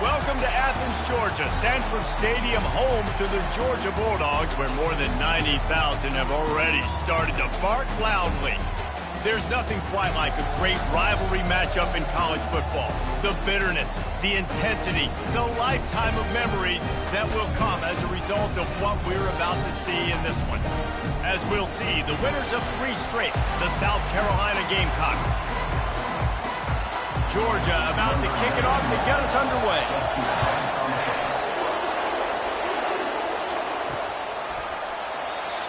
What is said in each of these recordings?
Welcome to Athens, Georgia, Sanford Stadium, home to the Georgia Bulldogs, where more than 90,000 have already started to bark loudly. There's nothing quite like a great rivalry matchup in college football. The bitterness, the intensity, the lifetime of memories that will come as a result of what we're about to see in this one. As we'll see, the winners of 3 straight, the South Carolina Gamecocks. Georgia about to kick it off to get us underway.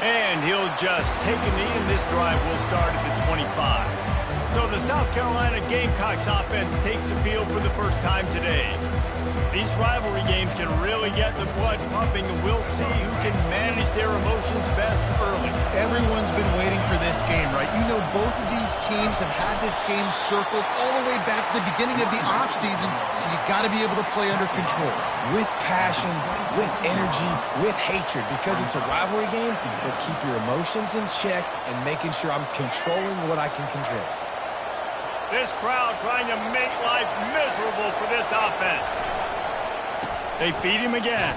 And he'll just take a knee, and this drive will start at the 25. So the South Carolina Gamecocks offense takes the field for the first time today. These rivalry games can really get the blood pumping, and we'll see who can manage their emotions best early. Everyone's been waiting for this game, right? You know, both of these teams have had this game circled all the way back to the beginning of the offseason, so you've got to be able to play under control. With passion, with energy, with hatred, because it's a rivalry game, but keep your emotions in check and making sure I'm controlling what I can control. This crowd trying to make life miserable for this offense. They feed him again.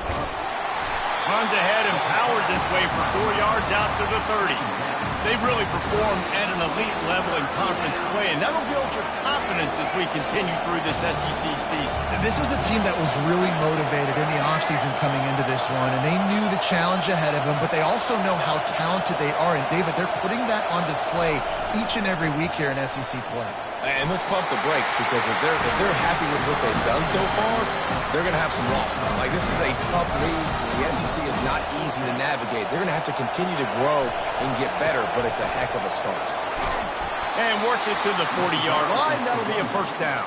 Runs ahead and powers his way for 4 yards out to the 30. They've really performed at an elite level in conference play, and that'll build your confidence as we continue through this SEC season. This was a team that was really motivated in the offseason coming into this one, and they knew the challenge ahead of them, but they also know how talented they are. And, David, they're putting that on display each and every week here in SEC play. And let's pump the brakes, because if they're happy with what they've done so far, they're going to have some losses. Like, this is a tough league. The SEC is not easy to navigate. They're going to have to continue to grow and get better, but it's a heck of a start. And works it to the 40-yard line. That'll be a first down.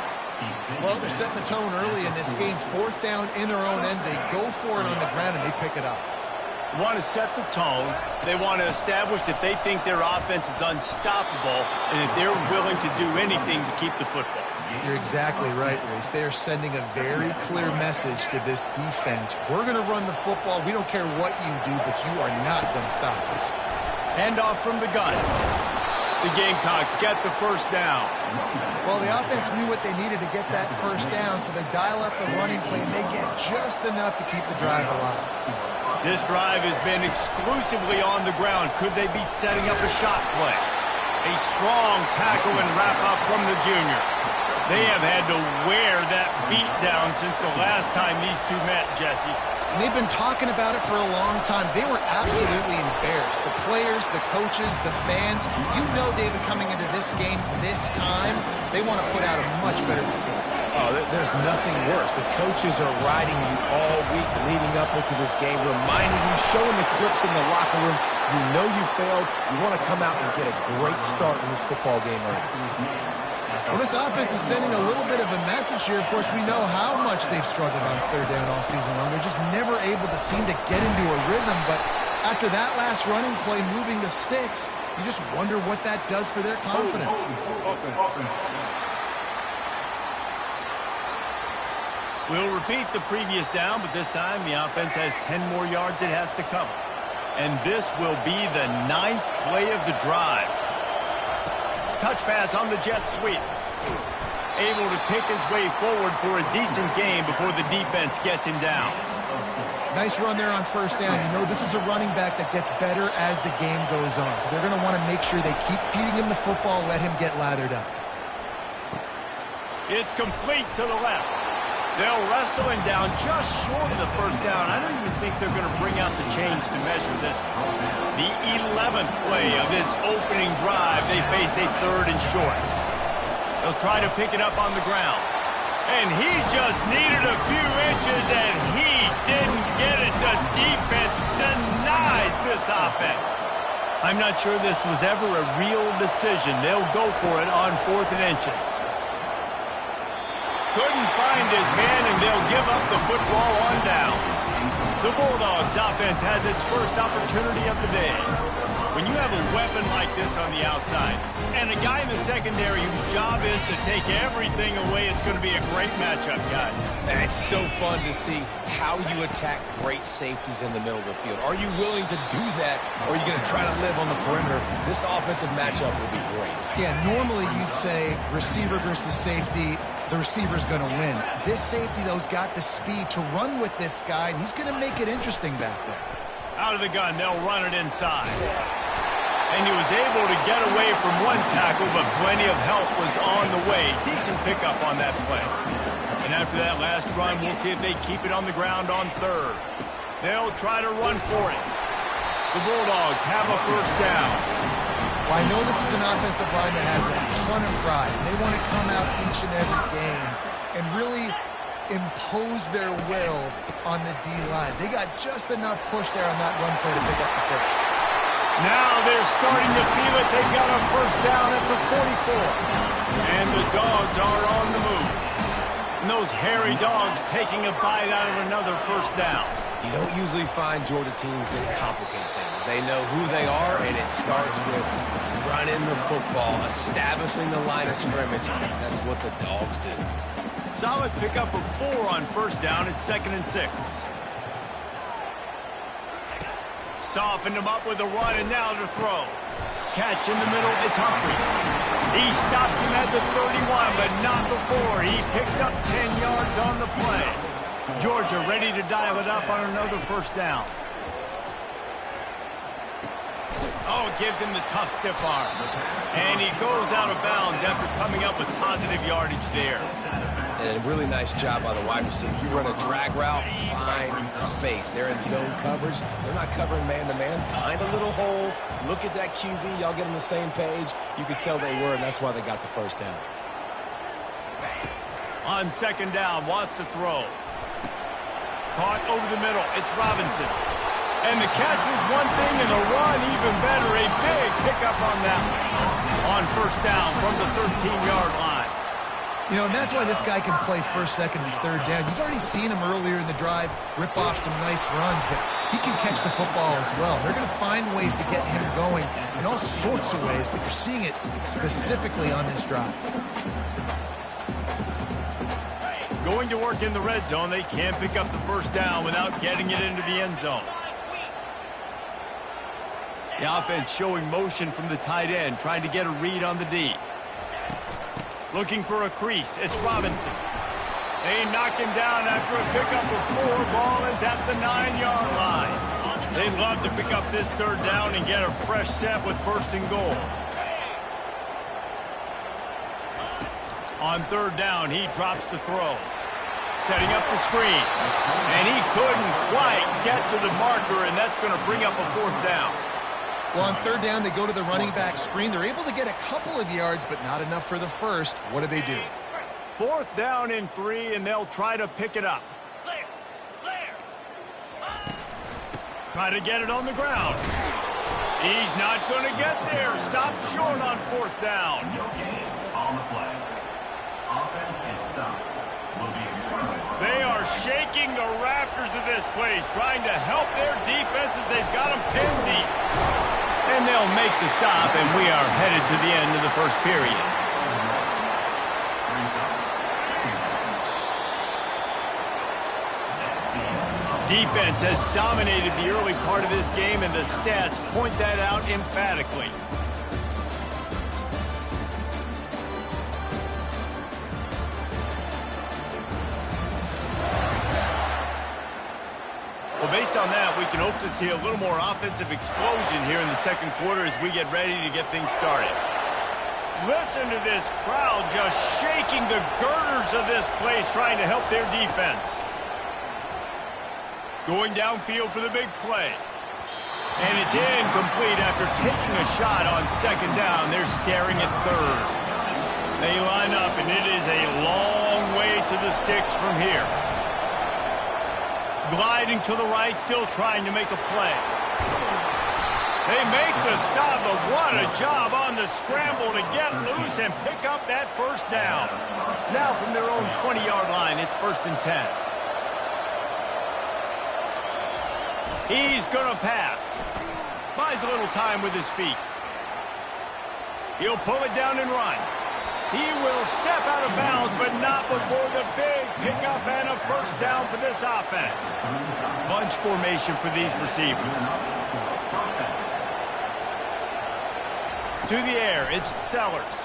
Well, they're setting the tone early in this game. 4th down in their own end. They go for it on the ground, and they pick it up. Want to set the tone. They want to establish that they think their offense is unstoppable and that they're willing to do anything to keep the football. You're exactly right, Reese. They are sending a very clear message to this defense. We're going to run the football. We don't care what you do, but you are not going to stop us. Handoff from the gun. The Gamecocks get the first down. Well, the offense knew what they needed to get that first down, so they dial up the running play, and they get just enough to keep the drive alive. This drive has been exclusively on the ground. Could they be setting up a shot play? A strong tackle and wrap-up from the junior. They have had to wear that beat down since the last time these two met, Jesse. And they've been talking about it for a long time. They were absolutely embarrassed. The players, the coaches, the fans. You know, David, coming into this game this time, they want to put out a much better performance. Oh, there's nothing worse. The coaches are riding you all week leading up into this game, reminding you, showing the clips in the locker room. You know you failed. You want to come out and get a great start in this football game early. Well, this offense is sending a little bit of a message here. Of course, we know how much they've struggled on 3rd down all season long. They're just never able to seem to get into a rhythm. But after that last running play, moving the sticks, you just wonder what that does for their confidence. We'll repeat the previous down, but this time the offense has 10 more yards it has to cover. And this will be the 9th play of the drive. Touch pass on the jet sweep. Able to pick his way forward for a decent game before the defense gets him down. Nice run there on 1st down. You know, this is a running back that gets better as the game goes on. So they're going to want to make sure they keep feeding him the football, let him get lathered up. It's complete to the left. They'll wrestle him down just short of the 1st down. I don't even think they're going to bring out the chains to measure this. The 11th play of this opening drive, they face a 3rd and short. They'll try to pick it up on the ground. And he just needed a few inches, and he didn't get it. The defense denies this offense. I'm not sure this was ever a real decision. They'll go for it on 4th and inches. Couldn't find his man, and they'll give up the football on downs. The Bulldogs offense has its first opportunity of the day. When you have a weapon like this on the outside, and a guy in the secondary whose job is to take everything away, it's going to be a great matchup, guys. And it's so fun to see how you attack great safeties in the middle of the field. Are you willing to do that, or are you going to try to live on the perimeter? This offensive matchup will be great. Yeah, normally you'd say receiver versus safety. the receiver's going to win. This safety, though, has got the speed to run with this guy, and he's going to make it interesting back there. Out of the gun, they'll run it inside. And he was able to get away from one tackle, but plenty of help was on the way. Decent pickup on that play. And after that last run, we'll see if they keep it on the ground on third. They'll try to run for it. The Bulldogs have a first down. Well, I know this is an offensive line that has a ton of pride. They want to come out each and every game and really impose their will on the D-line. They got just enough push there on that run play to pick up the first. Now they're starting to feel it. They've got a first down at the 44. And the Dogs are on the move. And those hairy Dogs taking a bite out of another first down. You don't usually find Georgia teams that complicate things. They know who they are, and it starts with running the football, establishing the line of scrimmage. That's what the Dogs do. Solid pickup of 4 on first down. It's 2nd and 6. Softened him up with a run, and now to throw. Catch in the middle, it's Humphries. He stops him at the 31, but not before. He picks up 10 yards on the play. Georgia ready to dial it up on another first down. Oh, it gives him the tough stiff arm. And he goes out of bounds after coming up with positive yardage there. And a really nice job by the wide receiver. You run a drag route, find space. They're in zone coverage. They're not covering man-to-man. Find a little hole. Look at that QB. Y'all get on the same page. You could tell they were, and that's why they got the first down. On second down, wants to throw. Caught over the middle. It's Robinson. And the catch was one thing, and the run even better. A big pickup on that one. On first down from the 13-yard line. You know, and that's why this guy can play first, second, and third down. You've already seen him earlier in the drive rip off some nice runs, but he can catch the football as well. They're going to find ways to get him going in all sorts of ways, but you're seeing it specifically on this drive. Going to work in the red zone. They can't pick up the first down without getting it into the end zone. The offense showing motion from the tight end, trying to get a read on the D. Looking for a crease. It's Robinson. They knock him down after a pickup of 4. Ball is at the 9-yard line. They'd love to pick up this third down and get a fresh set with first and goal. On third down, he drops the throw. Setting up the screen. And he couldn't quite get to the marker, and that's going to bring up a 4th down. Well, on third down, they go to the running back screen. They're able to get a couple of yards, but not enough for the first. What do? 4th down and 3, and they'll try to pick it up. Try to get it on the ground. He's not going to get there. Stopped short on 4th down. They are shaking the rafters of this place, trying to help their defenses. They've got them pinned deep. And they'll make the stop, and we are headed to the end of the first period. Defense has dominated the early part of this game, and the stats point that out emphatically. Well, based on that, we can hope to see a little more offensive explosion here in the second quarter as we get ready to get things started. Listen to this crowd just shaking the girders of this place, trying to help their defense. Going downfield for the big play. And it's incomplete after taking a shot on second down. They're staring at third. They line up, and it is a long way to the sticks from here. Gliding to the right, still trying to make a play. They make the stop, but what a job on the scramble to get loose and pick up that first down. Now from their own 20-yard line, it's 1st and 10. He's going to pass. Buys a little time with his feet. He'll pull it down and run. He will step out of bounds, but not before the big pickup and a first down for this offense. Bunch formation for these receivers. To the air, it's Sellers.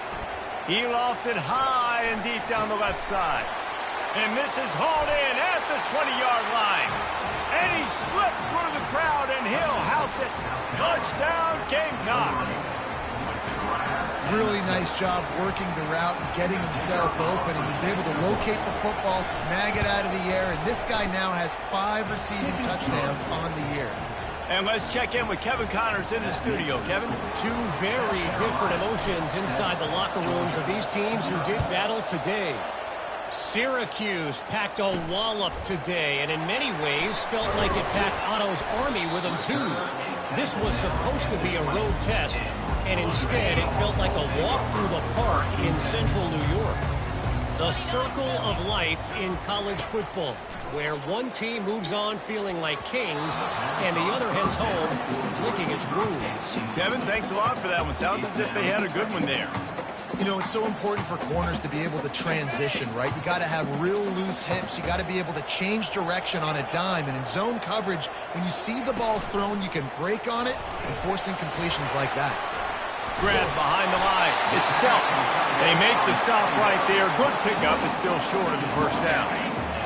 He lofts it high and deep down the left side. And this is hauled in at the 20-yard line. And he slipped through the crowd, and he'll house it. Touchdown, Gamecocks. Really nice job working the route and getting himself open. He was able to locate the football, snag it out of the air, and this guy now has 5 receiving touchdowns on the year. And let's check in with Kevin Connors in the studio. Kevin? Two very different emotions inside the locker rooms of these teams who did battle today. Syracuse packed a wallop today, and in many ways felt like it packed Otto's Army with them too. This was supposed to be a road test, and instead it felt like a walk through the park in central New York. The circle of life in college football, where one team moves on feeling like kings, and the other heads home licking its wounds. Kevin, thanks a lot for that one. Sounds as if they had a good one there. You know, it's so important for corners to be able to transition, right? You got to have real loose hips. You got to be able to change direction on a dime. And in zone coverage, when you see the ball thrown, you can break on it and force incompletions like that. Grab behind the line. It's Belt. They make the stop right there. Good pickup. It's still short of the first down.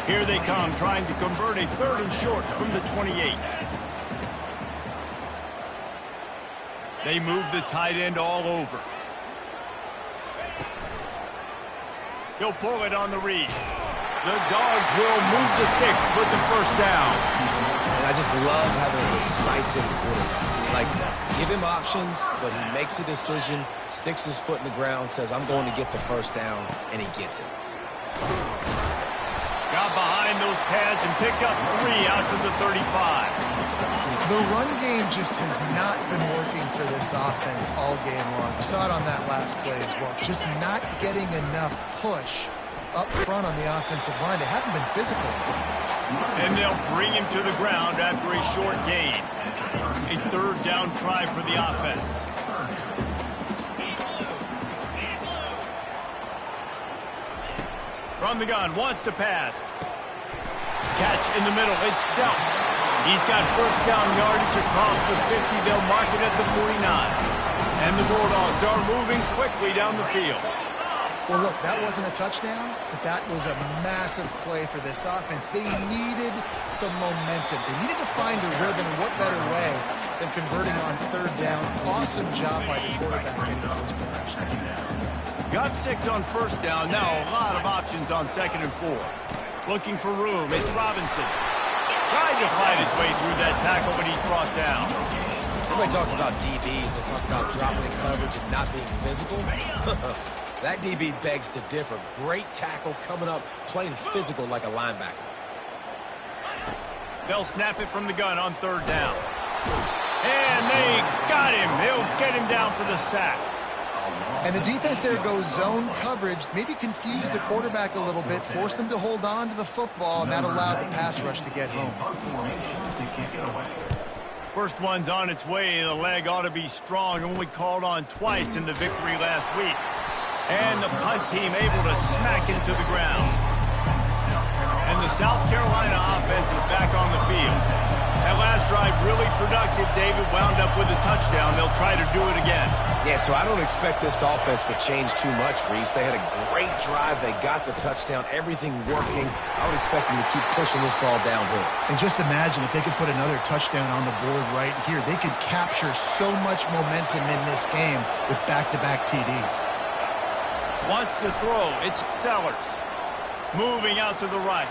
Here they come, trying to convert a 3rd and short from the 28. They move the tight end all over. He'll pull it on the read. The Dogs will move the sticks with the first down. And I just love having a decisive quarterback. Like, give him options, but he makes a decision, sticks his foot in the ground, says, I'm going to get the first down, and he gets it. Got behind those pads and picked up 3 out to the 35. The run game just has not been working for this offense all game long. You saw it on that last play as well. Just not getting enough push up front on the offensive line. They haven't been physical. And they'll bring him to the ground after a short gain. A 3rd down try for the offense. From the gun, wants to pass. Catch in the middle, it's Delt. He's got first down yardage across the 50. They'll mark it at the 49. And the Bulldogs are moving quickly down the field. Well, look, that wasn't a touchdown, but that was a massive play for this offense. They needed some momentum. They needed to find a rhythm, and what better way than converting on 3rd down. Awesome job by the quarterback getting those progression. Got 6 on first down. Now a lot of options on 2nd and 4. Looking for room. It's Robinson. Tried to fight his way through that tackle, but he's brought down. Everybody talks about DBs. They talk about dropping in coverage and not being physical. That DB begs to differ. Great tackle coming up, playing physical like a linebacker. They'll snap it from the gun on 3rd down. And they got him. They'll get him down for the sack. And the defense there goes zone coverage, maybe confused the quarterback a little bit, forced him to hold on to the football, and that allowed the pass rush to get home. First one's on its way. The leg ought to be strong. Only called on twice in the victory last week. And the punt team able to smack him to the ground. And the South Carolina offense is back on the field. That last drive really productive. David wound up with a touchdown. They'll try to do it again. Yeah, so I don't expect this offense to change too much, Reese. They had a great drive. They got the touchdown. Everything working. I would expect them to keep pushing this ball downhill. And just imagine if they could put another touchdown on the board right here. They could capture so much momentum in this game with back-to-back TDs. Wants to throw. It's Sellers. Moving out to the right.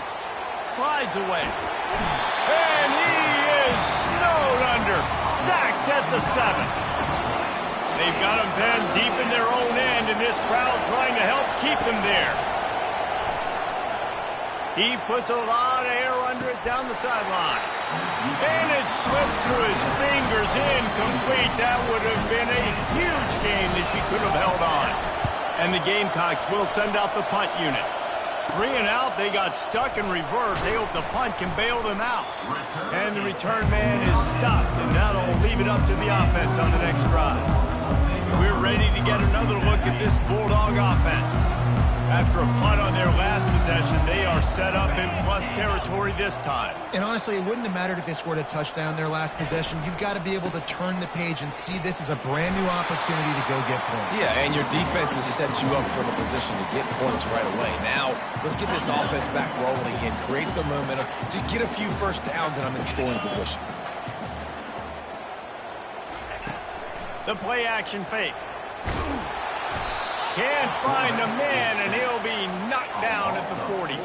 Slides away. And he is snowed under. Sacked at the 7. They've got him then deep in their own end, and this crowd trying to help keep them there. He puts a lot of air under it down the sideline. And it slips through his fingers, incomplete. That would have been a huge game if he could have held on. And the Gamecocks will send out the punt unit. 3 and out, they got stuck in reverse. They hope the punt can bail them out. And the return man is stopped, and that'll leave it up to the offense on the next drive. We're ready to get another look at this Bulldog offense. After a punt on their last possession, they are set up in plus territory this time. And honestly, it wouldn't have mattered if they scored a touchdown their last possession. You've got to be able to turn the page and see this as a brand new opportunity to go get points. Yeah, and your defense has set you up for the position to get points right away. Now, let's get this offense back rolling again, create some momentum, just get a few first downs, and I'm in scoring position. The play action fake. Can't find the man, and he'll be knocked down at the 40.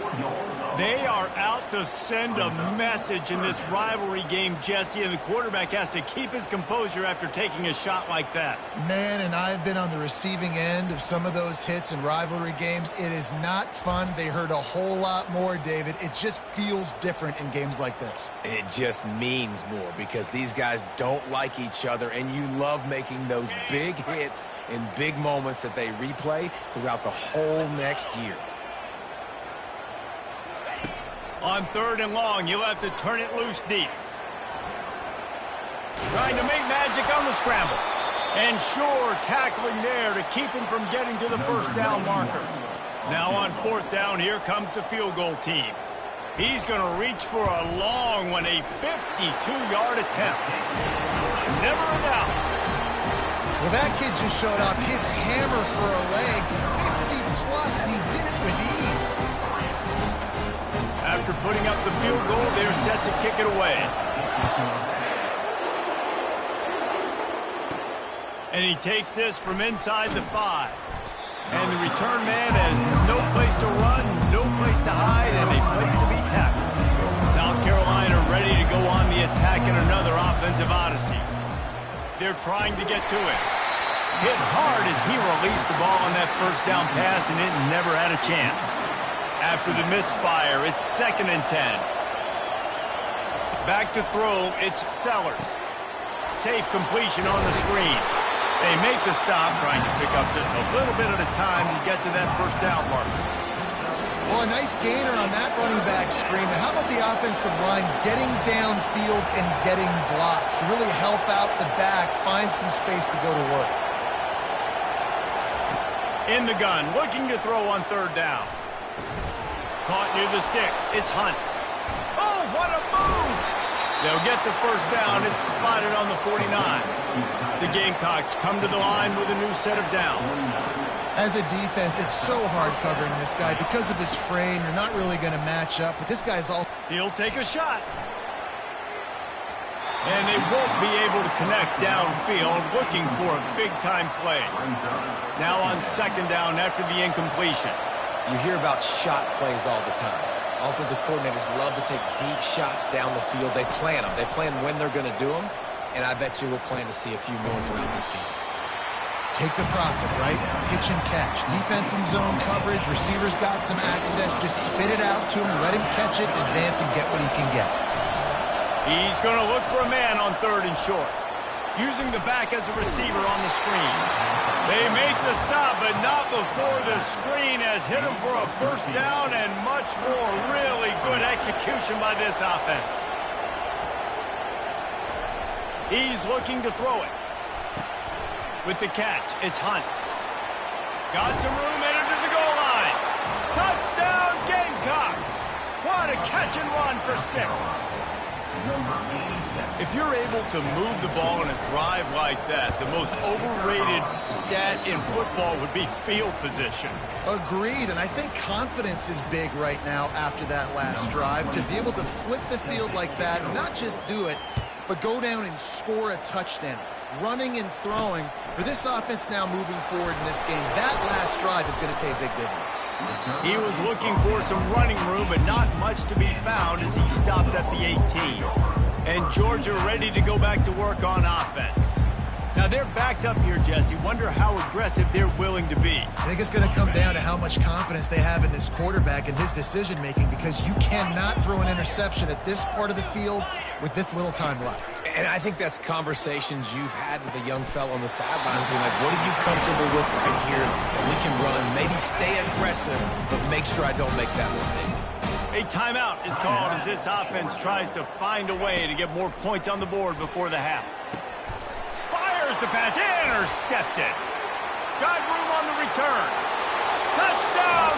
They are out to send a message in this rivalry game, Jesse, and the quarterback has to keep his composure after taking a shot like that. Man, and I've been on the receiving end of some of those hits in rivalry games. It is not fun. They hurt a whole lot more, David. It just feels different in games like this. It just means more because these guys don't like each other, and you love making those big hits in big moments that they replay throughout the whole next year. On 3rd and long, you'll have to turn it loose deep. Trying to make magic on the scramble. And sure, tackling there to keep him from getting to the first down marker. Now on 4th down, here comes the field goal team. He's going to reach for a long one, a 52-yard attempt. Never a doubt. Well, that kid just showed off his hammer for a leg, 50-plus, and he did it with ease. After putting up the field goal, they're set to kick it away. And he takes this from inside the 5. And the return man has no place to run, no place to hide, and a place to be tackled. South Carolina ready to go on the attack in another offensive odyssey. They're trying to get to it. Hit hard as he released the ball on that first down pass, and it never had a chance. After the misfire, it's 2nd and 10. Back to throw, it's Sellers. Safe completion on the screen. They make the stop, trying to pick up just a little bit at a time to get to that first down marker. Well, a nice gainer on that running back screen. But how about the offensive line getting downfield and getting blocks to really help out the back, find some space to go to work? In the gun, looking to throw on 3rd down. Caught near the sticks. It's Hunt. Oh, what a move! They'll get the first down. It's spotted on the 49. The Gamecocks come to the line with a new set of downs. As a defense, it's so hard covering this guy. Because of his frame, you're not really going to match up. But this guy's all... He'll take a shot. And they won't be able to connect downfield, looking for a big-time play. Now on 2nd down after the incompletion. You hear about shot plays all the time. Offensive coordinators love to take deep shots down the field. They plan them. They plan when they're going to do them, and I bet you we'll plan to see a few more throughout this game. Take the profit, right? Pitch and catch. Defense and zone coverage. Receivers got some access. Just spit it out to him. Let him catch it, advance, and get what he can get. He's going to look for a man on 3rd and short. Using the back as a receiver on the screen. They make the stop, but not before the screen has hit him for a first down and much more. Really good execution by this offense. He's looking to throw it. With the catch, it's Hunt. Got some room, entered to the goal line. Touchdown, Gamecocks! What a catch and run for 6. If you're able to move the ball in a drive like that, the most overrated stat in football would be field position. Agreed, and I think confidence is big right now after that last drive. To be able to flip the field like that, and not just do it, but go down and score a touchdown. Running and throwing. For this offense now moving forward in this game, that last drive is going to pay big dividends. He was looking for some running room, but not much to be found as he stopped at the 18. And Georgia ready to go back to work on offense. Now they're backed up here, Jesse. Wonder how aggressive they're willing to be. I think it's going to come down to how much confidence they have in this quarterback and his decision-making, because you cannot throw an interception at this part of the field with this little time left. And I think that's conversations you've had with a young fellow on the sidelines, being like, what are you comfortable with right here that we can run? Maybe stay aggressive, but make sure I don't make that mistake. A timeout is called as this offense tries to find a way to get more points on the board before the half. Fires the pass, intercepted. Got room on the return. Touchdown,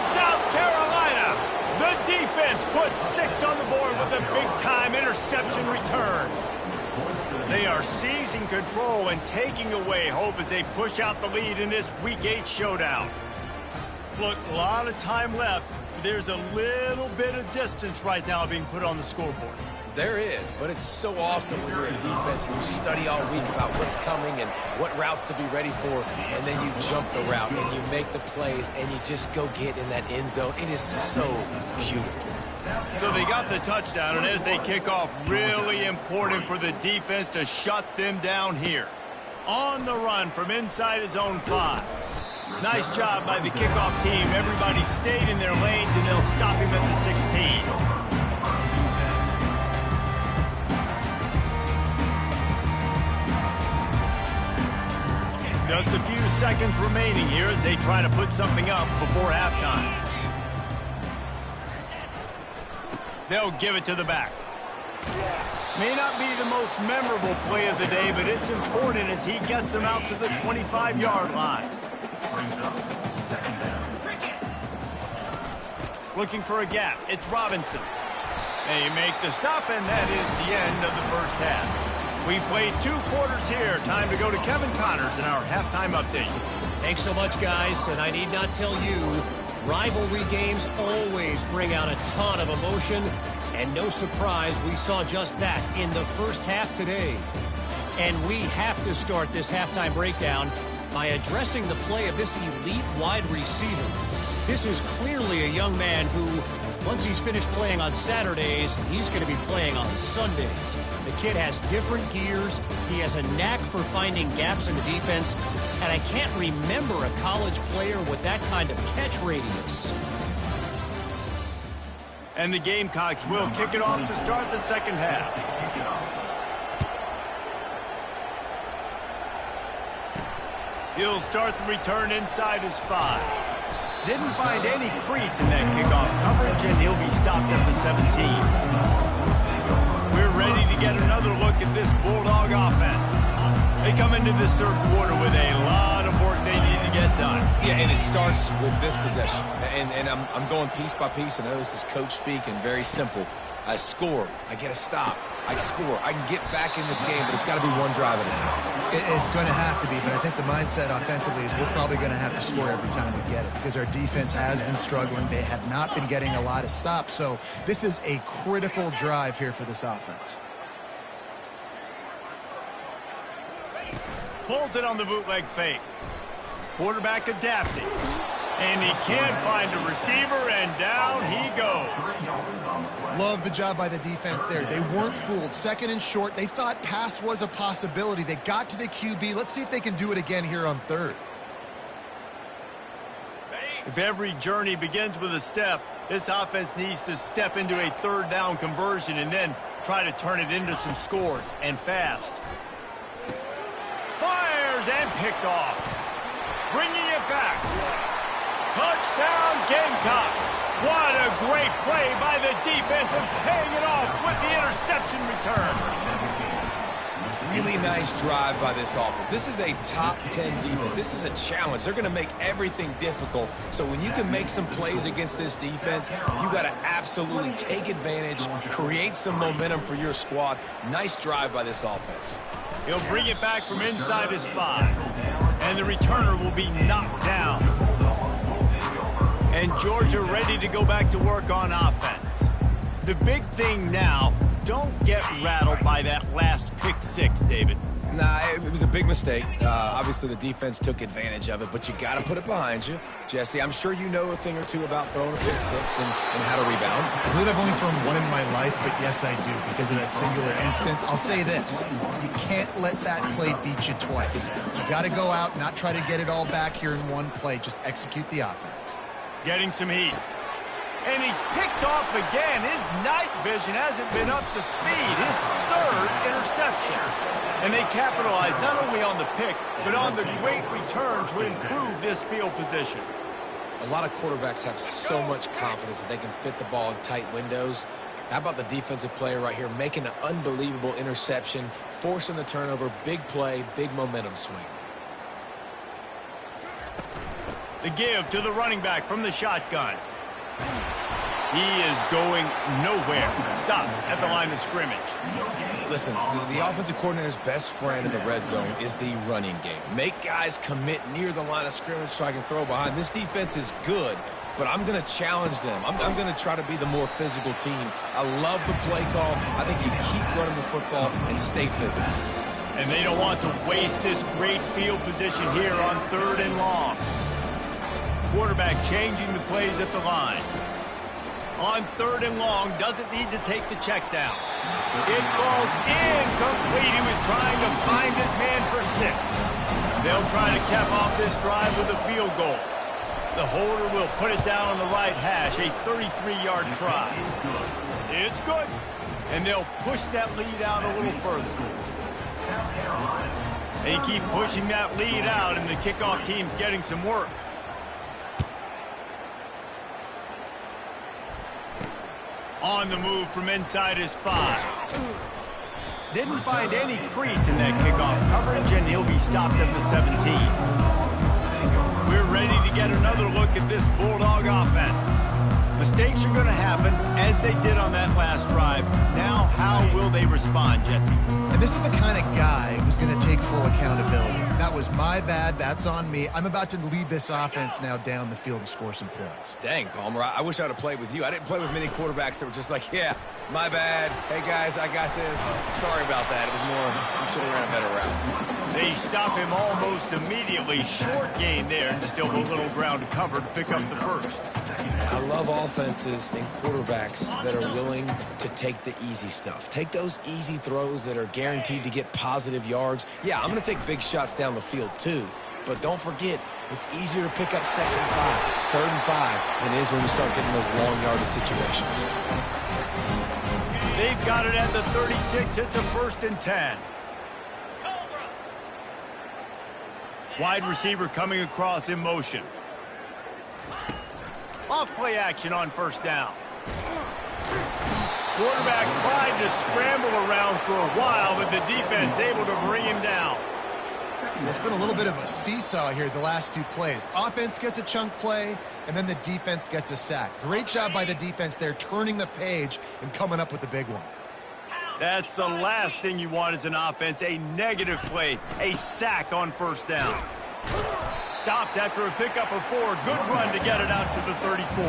put 6 on the board with a big-time interception return. They are seizing control and taking away hope as they push out the lead in this Week 8 showdown. Look, a lot of time left. There's a little bit of distance right now being put on the scoreboard. There is, but it's so awesome when you're in defense and you study all week about what's coming and what routes to be ready for, and then you jump the route and you make the plays and you just go get in that end zone. It is so beautiful. So they got the touchdown, and as they kick off, really important for the defense to shut them down here. On the run from inside his own 5. Nice job by the kickoff team. Everybody stayed in their lanes, and they'll stop him at the 16. Just a few seconds remaining here as they try to put something up before halftime. They'll give it to the back. May not be the most memorable play of the day, but it's important as he gets them out to the 25-yard line. Looking for a gap. It's Robinson. They make the stop, and that is the end of the first half. We played 2 quarters here. Time to go to Kevin Connors in our halftime update. Thanks so much, guys. And I need not tell you, rivalry games always bring out a ton of emotion. And no surprise, we saw just that in the first half today. And we have to start this halftime breakdown by addressing the play of this elite wide receiver. This is clearly a young man who, once he's finished playing on Saturdays, he's going to be playing on Sundays. The kid has different gears. He has a knack for finding gaps in the defense. And I can't remember a college player with that kind of catch radius. And the Gamecocks will kick it off to start the second half. He'll start the return inside his 5. Didn't find any crease in that kickoff coverage, and he'll be stopped at the 17. We're ready to get another look at this Bulldog offense. They come into this third quarter with a lot of work they need to get done. Yeah, and it starts with this possession. And I'm going piece by piece. I know this is coach speak and very simple. I score. I get a stop. I score. I can get back in this game, but it's got to be one drive at a time. It's going to have to be, but I think the mindset offensively is we're probably going to have to score every time we get it because our defense has been struggling. They have not been getting a lot of stops, so this is a critical drive here for this offense. Pulls it on the bootleg fake. Quarterback adapting. And he can't find a receiver, and down he goes. Love the job by the defense there. They weren't fooled. Second and short. They thought pass was a possibility. They got to the QB. Let's see if they can do it again here on third. If every journey begins with a step, this offense needs to step into a third down conversion and then try to turn it into some scores, and fast. Fires and picked off. Bringing it back. Touchdown Gamecocks. What a great play by the defense and paying it off with the interception return. Really nice drive by this offense. This is a top 10 defense. This is a challenge. They're going to make everything difficult. So when you can make some plays against this defense, you got to absolutely take advantage, create some momentum for your squad. Nice drive by this offense. He'll bring it back from inside his 5. And the returner will be knocked down. And Georgia ready to go back to work on offense. The big thing now, don't get rattled by that last pick 6, David. Nah, it was a big mistake. Obviously, the defense took advantage of it, but you got to put it behind you. Jesse, I'm sure you know a thing or two about throwing a pick 6 and how to rebound. I believe I've only thrown one in my life, but yes, I do, because of that singular instance. I'll say this. You can't let that play beat you twice. You got to go out, not try to get it all back here in one play. Just execute the offense. Getting some heat. And he's picked off again. His night vision hasn't been up to speed. His 3rd interception. And they capitalized not only on the pick, but on the great return to improve this field position. A lot of quarterbacks have so much confidence that they can fit the ball in tight windows. How about the defensive player right here making an unbelievable interception, forcing the turnover, big play, big momentum swing. The give to the running back from the shotgun. He is going nowhere. Stop at the line of scrimmage. Listen, the offensive coordinator's best friend in the red zone is the running game. Make guys commit near the line of scrimmage so I can throw behind. This defense is good, but I'm going to challenge them. I'm going to try to be the more physical team. I love the play call. I think you keep running the football and stay physical. And they don't want to waste this great field position here on 3rd and long. Quarterback changing the plays at the line. On 3rd and long, doesn't need to take the check down. It falls incomplete. He was trying to find his man for 6. They'll try to cap off this drive with a field goal. The holder will put it down on the right hash, a 33-yard try. It's good. And they'll push that lead out a little further. They keep pushing that lead out, and the kickoff team's getting some work. On the move from inside his 5. Didn't find any crease in that kickoff coverage, and he'll be stopped at the 17. We're ready to get another look at this Bulldog offense. Mistakes are going to happen, as they did on that last drive. Now, how will they respond, Jesse? And this is the kind of guy who's going to take full accountability. That was my bad. That's on me. I'm about to lead this offense now down the field and score some points. Dang, Palmer, I wish I would have played with you. I didn't play with many quarterbacks that were just like, yeah, my bad. Hey, guys, I got this. Sorry about that. It was more, you should have ran a better route. They stop him almost immediately. Short gain there, and still a little ground covered to pick up the first. I love offenses and quarterbacks that are willing to take the easy stuff. Take those easy throws that are guaranteed to get positive yards. Yeah, I'm going to take big shots down the field too. But don't forget, it's easier to pick up 2nd and 5, 3rd and 5 than it is when you start getting those long yardage situations. They've got it at the 36. It's a 1st and 10. Wide receiver coming across in motion. Off play action on 1st down. Quarterback tried to scramble around for a while, but the defense able to bring him down. There's been a little bit of a seesaw here the last 2 plays. Offense gets a chunk play, and then the defense gets a sack. Great job by the defense there, turning the page and coming up with the big one. That's the last thing you want as an offense, a negative play, a sack on 1st down. Stopped after a pickup of 4. Good run to get it out to the 34.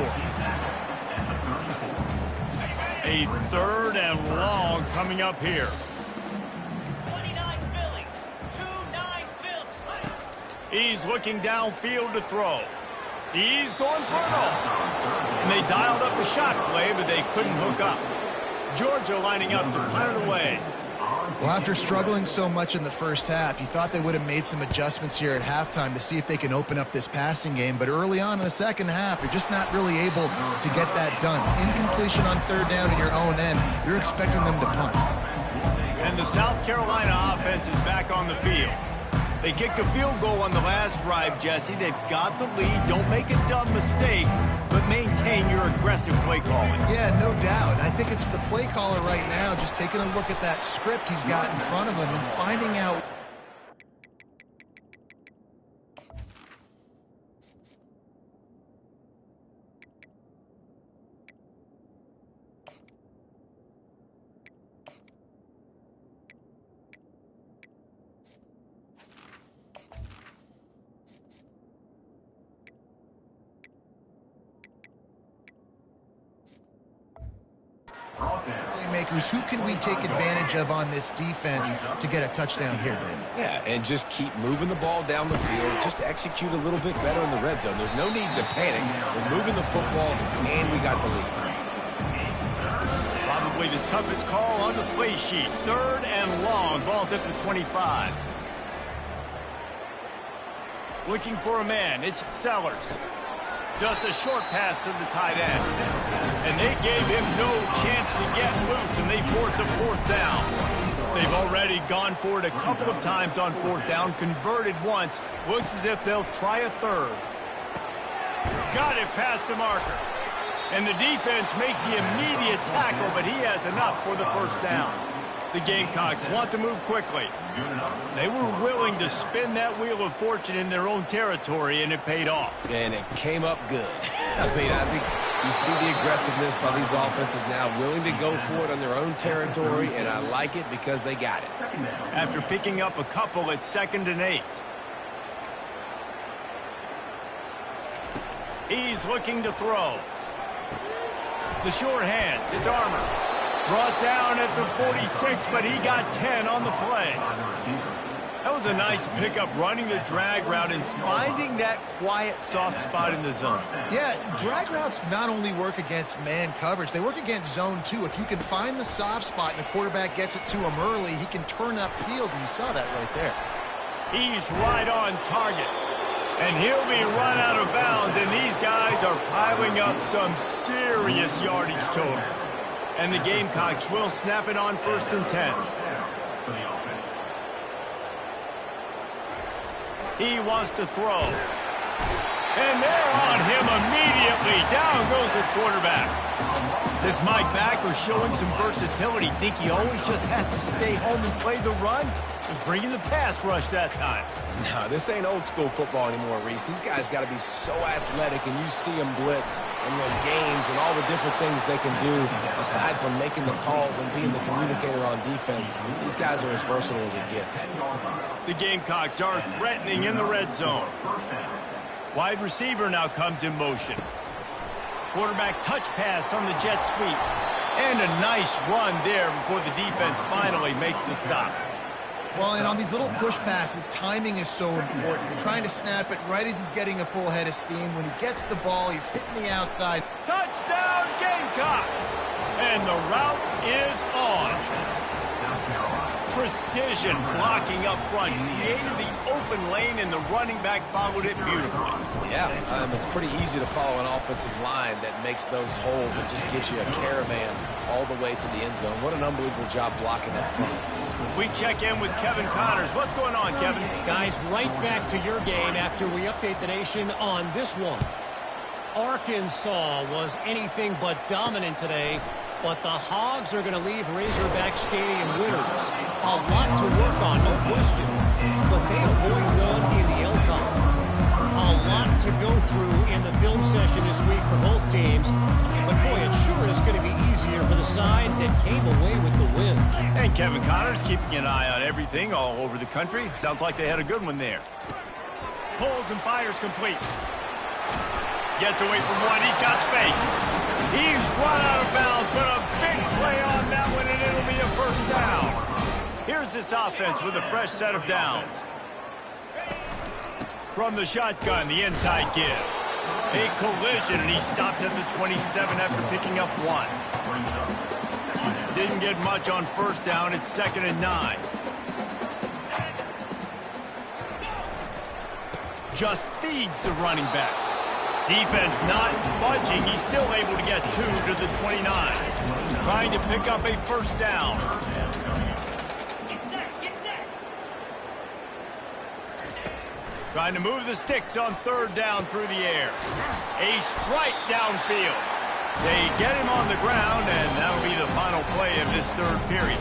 A 3rd and long coming up here. 29 Philly. 2-9 Philly. He's looking downfield to throw. He's going for it all. And they dialed up a shot play, but they couldn't hook up. Georgia lining up to punt it away. Well, after struggling so much in the first half, you thought they would have made some adjustments here at halftime to see if they can open up this passing game. But early on in the second half, you're just not really able to get that done. Incompletion on 3rd down in your own end, you're expecting them to punt. And the South Carolina offense is back on the field. They kicked a field goal on the last drive, Jesse. They've got the lead. Don't make a dumb mistake, but maintain your aggressive play calling. Yeah, no doubt. I think it's the play caller right now just taking a look at that script he's got in front of him and finding out. Playmakers, who can we take advantage of on this defense to get a touchdown here, David? Yeah, and just keep moving the ball down the field. Just execute a little bit better in the red zone. There's no need to panic. We're moving the football, and we got the lead. Probably the toughest call on the play sheet. 3rd and long. Ball's at the 25. Looking for a man. It's Sellers. Just a short pass to the tight end. And they gave him no chance to get loose, and they force a 4th down. They've already gone for it a couple of times on 4th down, converted once. Looks as if they'll try a 3rd. Got it past the marker. And the defense makes the immediate tackle, but he has enough for the 1st down. The Gamecocks want to move quickly. They were willing to spin that wheel of fortune in their own territory, and it paid off. And it came up good. I mean, I think You see the aggressiveness by these offenses now, willing to go for it on their own territory, and I like it because they got it. After picking up a couple, it's 2nd and 8. He's looking to throw. The short hands, it's Armour. Brought down at the 46, but he got 10 on the play. That was a nice pickup, running the drag route and finding that quiet, soft spot in the zone. Yeah, drag routes not only work against man coverage, they work against zone too. If you can find the soft spot and the quarterback gets it to him early, he can turn upfield, and you saw that right there. He's right on target. And he'll be run out of bounds, and these guys are piling up some serious yardage totals. And the Gamecocks will snap it on 1st and 10. He wants to throw. And they're on him immediately. Down goes the quarterback. This Mike backer showing some versatility. Think he always just has to stay home and play the run? He's bringing the pass rush that time. No, this ain't old school football anymore, Reese. These guys got to be so athletic, and you see them blitz and win games and all the different things they can do aside from making the calls and being the communicator on defense. These guys are as versatile as it gets. The Gamecocks are threatening in the red zone. Wide receiver now comes in motion. Quarterback touch pass on the jet sweep. And a nice run there before the defense finally makes the stop. Well, and on these little push passes, timing is so important. You're trying to snap it right as he's getting a full head of steam. When he gets the ball, he's hitting the outside. Touchdown, Gamecocks! And the route is on. Precision blocking up front. Created the open lane, and the running back followed it beautifully. Yeah, it's pretty easy to follow an offensive line that makes those holes and just gives you a caravan all the way to the end zone. What an unbelievable job blocking up front. We check in with Kevin Connors. What's going on, Kevin? Guys, right back to your game after we update the nation on this one. Arkansas was anything but dominant today, but the Hogs are going to leave Razorback Stadium winners. A lot to work on, no question, but they avoid one in the LCON. A lot to go through in the film session this week for both teams, but boy, it sure is going to be easier for the side that came away with the win. And Kevin Connors keeping an eye on everything all over the country. Sounds like they had a good one there. Pulls and fires complete. Gets away from one. He's got space. He's run out of bounds, but a big play on that one, and it'll be a first down. Here's this offense with a fresh set of downs. From the shotgun, the inside give. A collision, and he stopped at the 27 after picking up one. Didn't get much on first down. It's 2nd and 9. Just feeds the running back. Defense not budging. He's still able to get 2 to the 29. Trying to pick up a first down. Trying to move the sticks on 3rd down through the air. A strike downfield. They get him on the ground, and that'll be the final play of this 3rd period.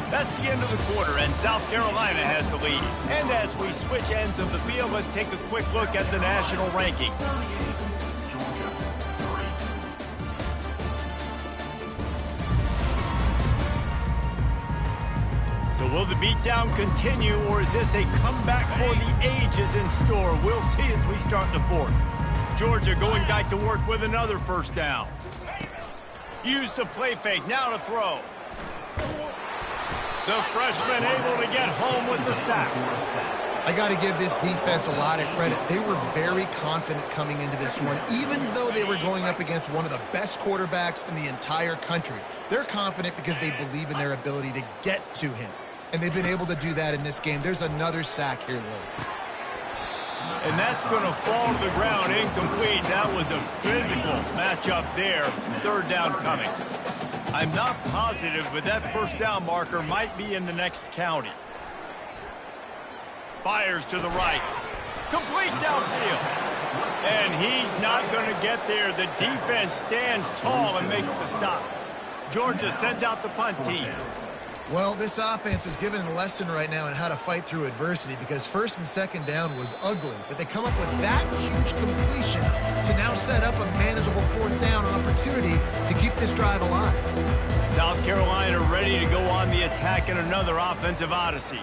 That's the end of the quarter, and South Carolina has the lead. And as we switch ends of the field, let's take a quick look at the national rankings. So will the beatdown continue, or is this a comeback for the ages in store? We'll see as we start the 4th. Georgia going back to work with another first down. Use the play fake, now to throw. The freshman able to get home with the sack. I got to give this defense a lot of credit. They were very confident coming into this one, even though they were going up against one of the best quarterbacks in the entire country. They're confident because they believe in their ability to get to him. And they've been able to do that in this game. There's another sack here late. And that's going to fall to the ground incomplete. That was a physical matchup there. 3rd down coming. I'm not positive, but that first down marker might be in the next county. Fires to the right. Complete downfield. And he's not going to get there. The defense stands tall and makes the stop. Georgia sends out the punt team. Well, this offense is given a lesson right now on how to fight through adversity because first and second down was ugly, but they come up with that huge completion to now set up a manageable fourth down opportunity to keep this drive alive. South Carolina ready to go on the attack in another offensive odyssey.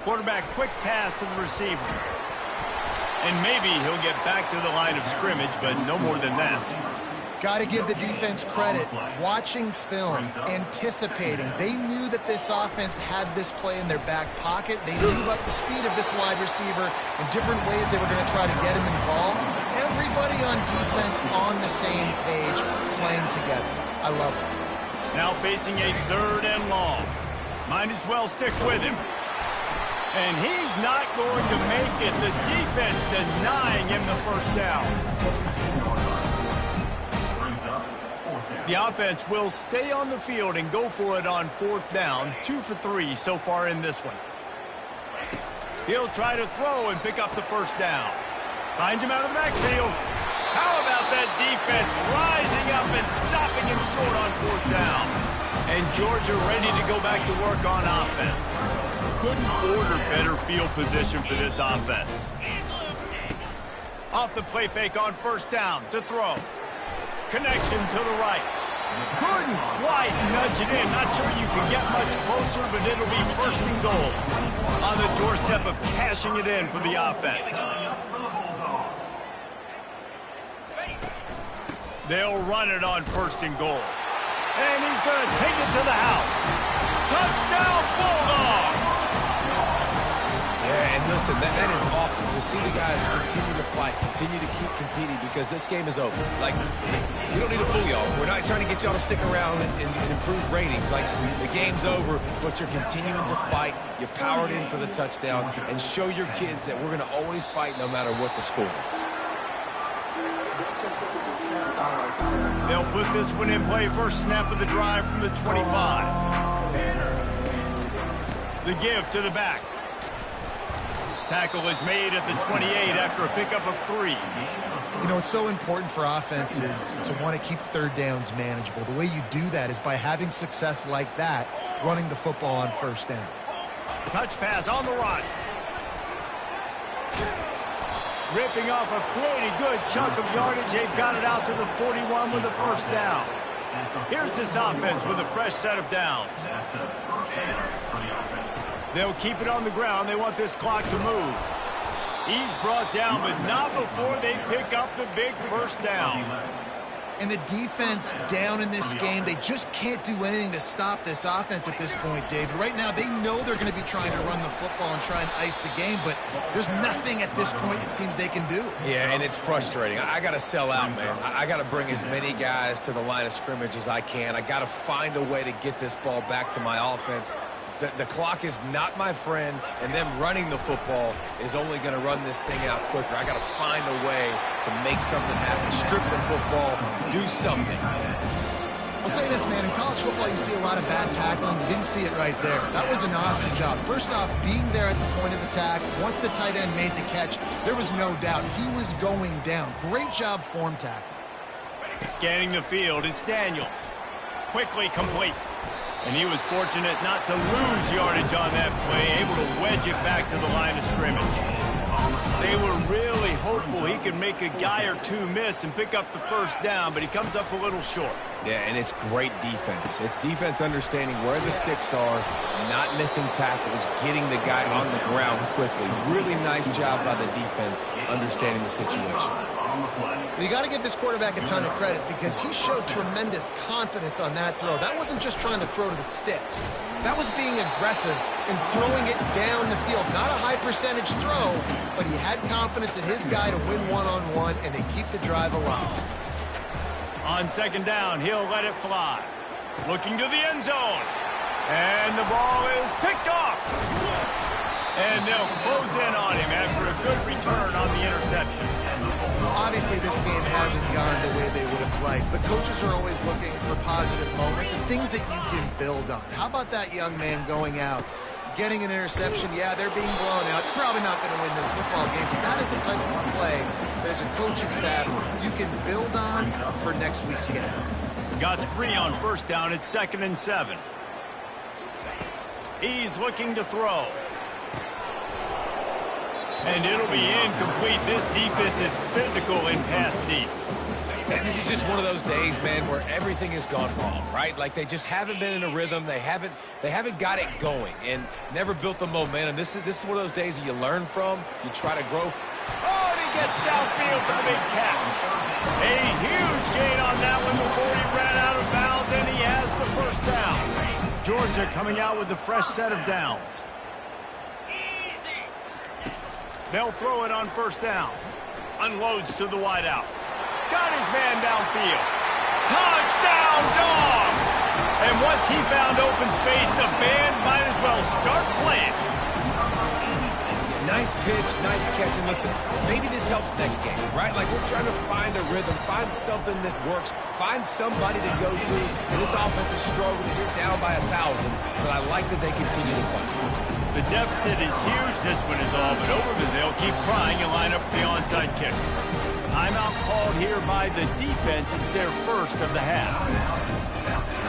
Quarterback quick pass to the receiver. And maybe he'll get back to the line of scrimmage, but no more than that. Got to give the defense credit. Watching film, anticipating. They knew that this offense had this play in their back pocket. They knew about the speed of this wide receiver and different ways they were going to try to get him involved. Everybody on defense on the same page, playing together. I love it. Now facing a 3rd and long. Might as well stick with him. And he's not going to make it. The defense denying him the first down. The offense will stay on the field and go for it on 4th down. 2 for 3 so far in this one. He'll try to throw and pick up the first down. Finds him out of the backfield. How about that defense rising up and stopping him short on 4th down? And Georgia ready to go back to work on offense. Couldn't order better field position for this offense. Off the play fake on 1st down to throw. Connection to the right. Couldn't quite nudge it in. Not sure you can get much closer, but it'll be 1st and goal. On the doorstep of cashing it in for the offense. They'll run it on 1st and goal. And he's going to take it to the house. Touchdown, Bulldogs! Yeah, and listen, that is awesome to see the guys continue to fight, continue to keep competing because this game is over. Like, we don't need to fool y'all. We're not trying to get y'all to stick around and improve ratings. Like, the game's over, but you're continuing to fight. You powered in for the touchdown and show your kids that we're going to always fight no matter what the score is. They'll put this one in play. First snap of the drive from the 25. The give to the back. Tackle is made at the 28 after a pickup of 3. You know, it's so important for offenses to want to keep 3rd downs manageable. The way you do that is by having success like that, running the football on 1st down. Touch pass on the run. Ripping off a pretty good chunk of yardage. They've got it out to the 41 with the 1st down. Here's this offense with a fresh set of downs. They'll keep it on the ground. They want this clock to move. He's brought down, but not before they pick up the big 1st down. And the defense down in this game, they just can't do anything to stop this offense at this point, David. Right now, they know they're going to be trying to run the football and try and ice the game, but there's nothing at this point it seems they can do. Yeah, and it's frustrating. I got to sell out, man. I got to bring as many guys to the line of scrimmage as I can. I got to find a way to get this ball back to my offense. The clock is not my friend, and them running the football is only going to run this thing out quicker. I got to find a way to make something happen. Strip the football, do something. I'll say this, man. In college football, you see a lot of bad tackling. You didn't see it right there. That was an awesome job. First off, being there at the point of attack. Once the tight end made the catch, there was no doubt he was going down. Great job form tackle. Scanning the field, it's Daniels. Quickly complete. And he was fortunate not to lose yardage on that play, able to wedge it back to the line of scrimmage. They were really hopeful he could make a guy or two miss and pick up the 1st down, but he comes up a little short. Yeah, and it's great defense. It's defense understanding where the sticks are, not missing tackles, getting the guy on the ground quickly. Really nice job by the defense understanding the situation. Well, you got to give this quarterback a ton of credit because he showed tremendous confidence on that throw. That wasn't just trying to throw to the sticks. That was being aggressive and throwing it down the field. Not a high percentage throw, but he had confidence in his guy to win one-on-one and they keep the drive alive. On 2nd down, he'll let it fly. Looking to the end zone. And the ball is picked off. And they'll close in on him after a good return on the interception. Obviously, this game hasn't gone the way they would have liked, but coaches are always looking for positive moments and things that you can build on. How about that young man going out, getting an interception? Yeah, they're being blown out. They're probably not going to win this football game, but that is the type of play that as a coaching staff you can build on for next week's game. Got 3 on 1st down. It's 2nd and 7. He's looking to throw. And it'll be incomplete. This defense is physical in pass deep. And this is just one of those days, man, where everything has gone wrong, right? Like they just haven't been in a rhythm. They haven't got it going and never built the momentum. This is one of those days that you learn from. You try to grow. Oh, and he gets downfield for the big catch. A huge gain on that one before he ran out of bounds, and he has the first down. Georgia coming out with a fresh set of downs. They'll throw it on first down. Unloads to the wideout. Got his man downfield. Touchdown, Dogs! And once he found open space, the band might as well start playing. Nice pitch, nice catch. And listen, maybe this helps next game, right? Like we're trying to find a rhythm, find something that works, find somebody to go to. And this offense is struggling. You're down by 1,000, but I like that they continue to fight. The deficit is huge. This one is all but over, but they'll keep trying and line up for the onside kick. Timeout called here by the defense. It's their first of the half.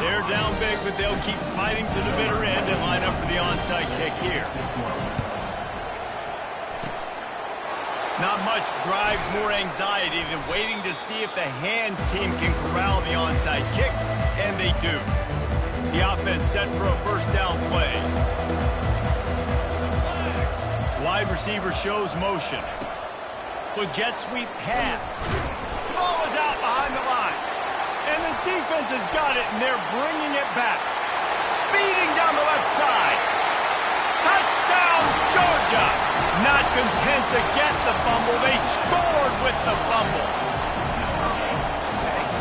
They're down big, but they'll keep fighting to the bitter end and line up for the onside kick here. Not much drives more anxiety than waiting to see if the hands team can corral the onside kick, and they do. The offense set for a first down play. Wide receiver shows motion. With jet sweep pass. Ball is out behind the line. And the defense has got it, and they're bringing it back. Speeding down the left side. Touchdown, Georgia! Not content to get the fumble, they scored with the fumble.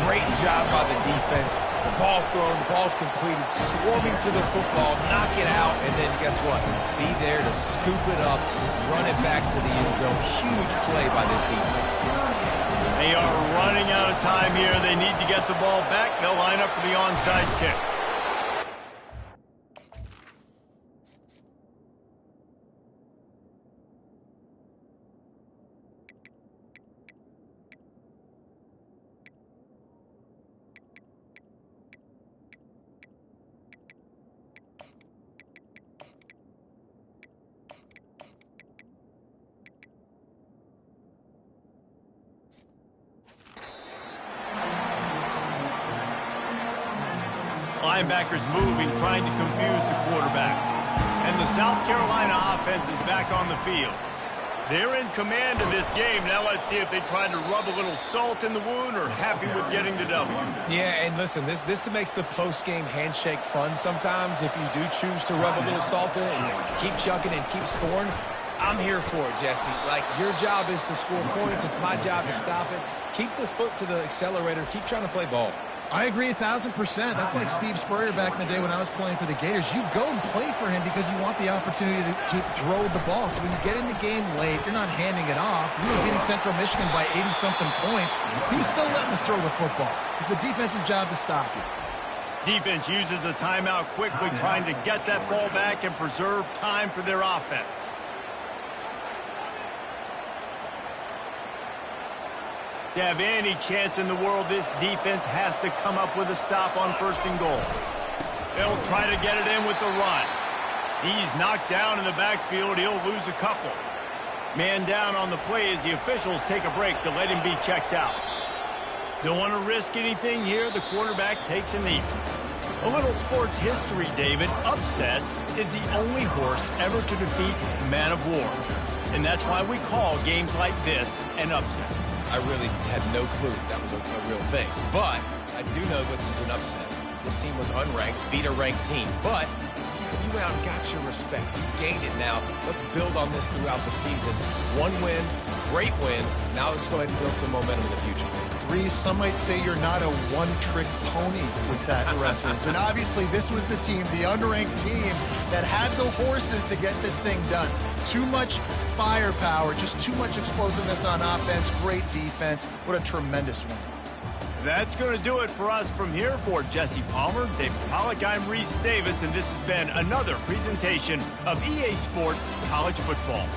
Great job by the defense. The ball's thrown, the ball's completed, swarming to the football, knock it out, and then guess what? Be there to scoop it up, run it back to the end zone. Huge play by this defense. They are running out of time here. They need to get the ball back. They'll line up for the onside kick. Linebackers moving, trying to confuse the quarterback. And the South Carolina offense is back on the field. They're in command of this game. Now let's see if they try to rub a little salt in the wound or happy with getting the W. Yeah, and listen, this makes the post-game handshake fun sometimes. If you do choose to rub a little salt in it and keep chucking and keep scoring, I'm here for it, Jesse. Like, your job is to score points. It's my job to stop it. Keep the foot to the accelerator. Keep trying to play ball. I agree 1,000%. That's like Steve Spurrier back in the day when I was playing for the Gators. You go and play for him because you want the opportunity to throw the ball. So when you get in the game late, you're not handing it off. We were beating Central Michigan by 80-something points. He was still letting us throw the football. It's the defense's job to stop you. Defense uses a timeout quickly, trying to get that ball back and preserve time for their offense. To have any chance in the world, this defense has to come up with a stop on first and goal. They'll try to get it in with the run. He's knocked down in the backfield. He'll lose a couple. Man down on the play as the officials take a break to let him be checked out. Don't want to risk anything here. The quarterback takes a knee. A little sports history, David. Upset is the only horse ever to defeat Man of War. And that's why we call games like this an upset. I really had no clue that was a real thing. But I do know this is an upset. This team was unranked, beat a ranked team. But you went out and got your respect. You gained it now. Let's build on this throughout the season. One win, great win. Now let's go ahead and build some momentum in the future. Reese, some might say you're not a one-trick pony with that reference. And obviously this was the team, the unranked team, that had the horses to get this thing done. Too much firepower, just too much explosiveness on offense, great defense. What a tremendous win. That's going to do it for us from here. For Jesse Palmer, David Pollack, I'm Reese Davis, and this has been another presentation of EA Sports College Football.